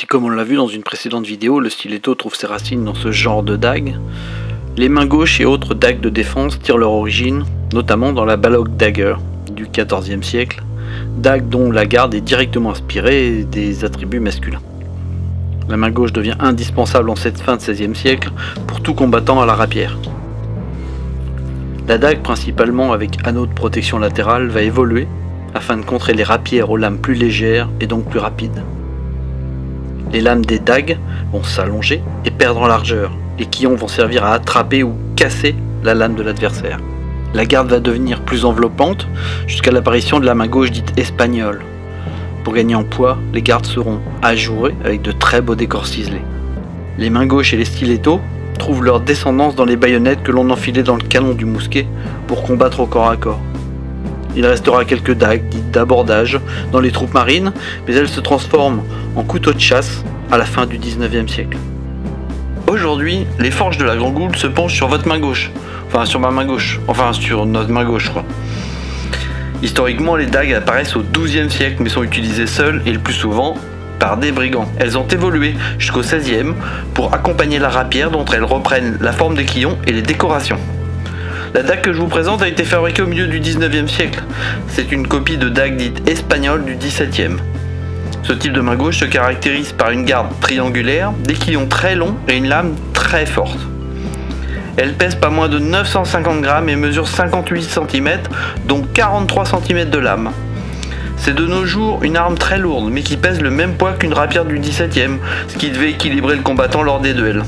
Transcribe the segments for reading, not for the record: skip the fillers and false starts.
Si comme on l'a vu dans une précédente vidéo, le stiletto trouve ses racines dans ce genre de dague, les mains gauches et autres dagues de défense tirent leur origine, notamment dans la Balog Dagger du XIVe siècle, dague dont la garde est directement inspirée des attributs masculins. La main gauche devient indispensable en cette fin de XVIe siècle pour tout combattant à la rapière. La dague, principalement avec anneau de protection latérale, va évoluer afin de contrer les rapières aux lames plus légères et donc plus rapides. Les lames des dagues vont s'allonger et perdre en largeur. Les quillons vont servir à attraper ou casser la lame de l'adversaire. La garde va devenir plus enveloppante jusqu'à l'apparition de la main gauche dite espagnole. Pour gagner en poids, les gardes seront ajourées avec de très beaux décors ciselés. Les mains gauches et les stilettos trouvent leur descendance dans les baïonnettes que l'on enfilait dans le canon du mousquet pour combattre au corps à corps. Il restera quelques dagues dites d'abordage dans les troupes marines, mais elles se transforment en couteaux de chasse à la fin du XIXe siècle. Aujourd'hui, les forges de la Grand Goule se penchent sur votre main gauche. Enfin, sur ma main gauche. Enfin, sur notre main gauche, quoi. Historiquement, les dagues apparaissent au XIIe siècle, mais sont utilisées seules et le plus souvent par des brigands. Elles ont évolué jusqu'au XVIe pour accompagner la rapière dont elles reprennent la forme des quillons et les décorations. La dague que je vous présente a été fabriquée au milieu du XIXe siècle. C'est une copie de dague dite espagnole du XVIIe. Ce type de main gauche se caractérise par une garde triangulaire, des quillons très longs et une lame très forte. Elle pèse pas moins de 950 grammes et mesure 58 cm, dont 43 cm de lame. C'est de nos jours une arme très lourde, mais qui pèse le même poids qu'une rapière du XVIIe, ce qui devait équilibrer le combattant lors des duels.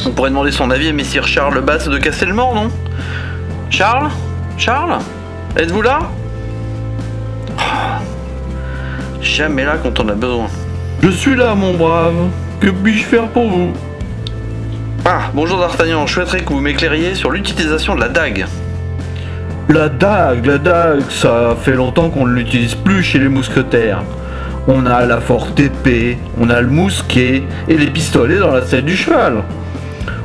On pourrait demander son avis à messire Charles Basse de Castelmort, non? Charles? Charles? Êtes-vous là? Jamais là quand on a besoin. Je suis là, mon brave. Que puis-je faire pour vous? Ah, bonjour D'Artagnan, je souhaiterais que vous m'éclairiez sur l'utilisation de la dague. La dague, ça fait longtemps qu'on ne l'utilise plus chez les mousquetaires. On a la forte épée, on a le mousquet et les pistolets dans la selle du cheval.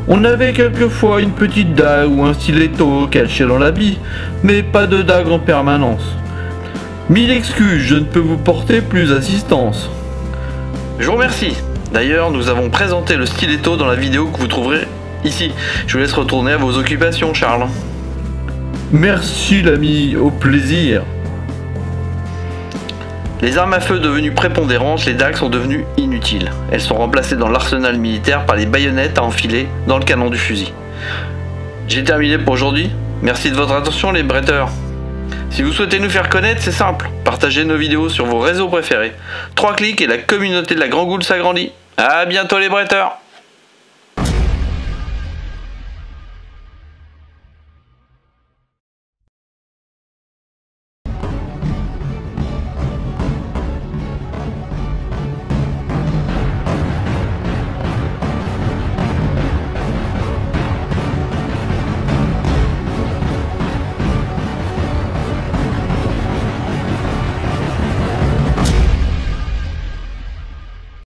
On avait quelquefois une petite dague ou un stiletto caché dans l'habit, mais pas de dague en permanence. Mille excuses, je ne peux vous porter plus assistance. Je vous remercie. D'ailleurs, nous avons présenté le stiletto dans la vidéo que vous trouverez ici. Je vous laisse retourner à vos occupations, Charles. Merci l'ami, au plaisir. Les armes à feu devenues prépondérantes, les dagues sont devenues inutiles. Elles sont remplacées dans l'arsenal militaire par les baïonnettes à enfiler dans le canon du fusil. J'ai terminé pour aujourd'hui. Merci de votre attention les bretteurs. Si vous souhaitez nous faire connaître, c'est simple. Partagez nos vidéos sur vos réseaux préférés. 3 clics et la communauté de la Grand Goule s'agrandit. À bientôt les bretteurs.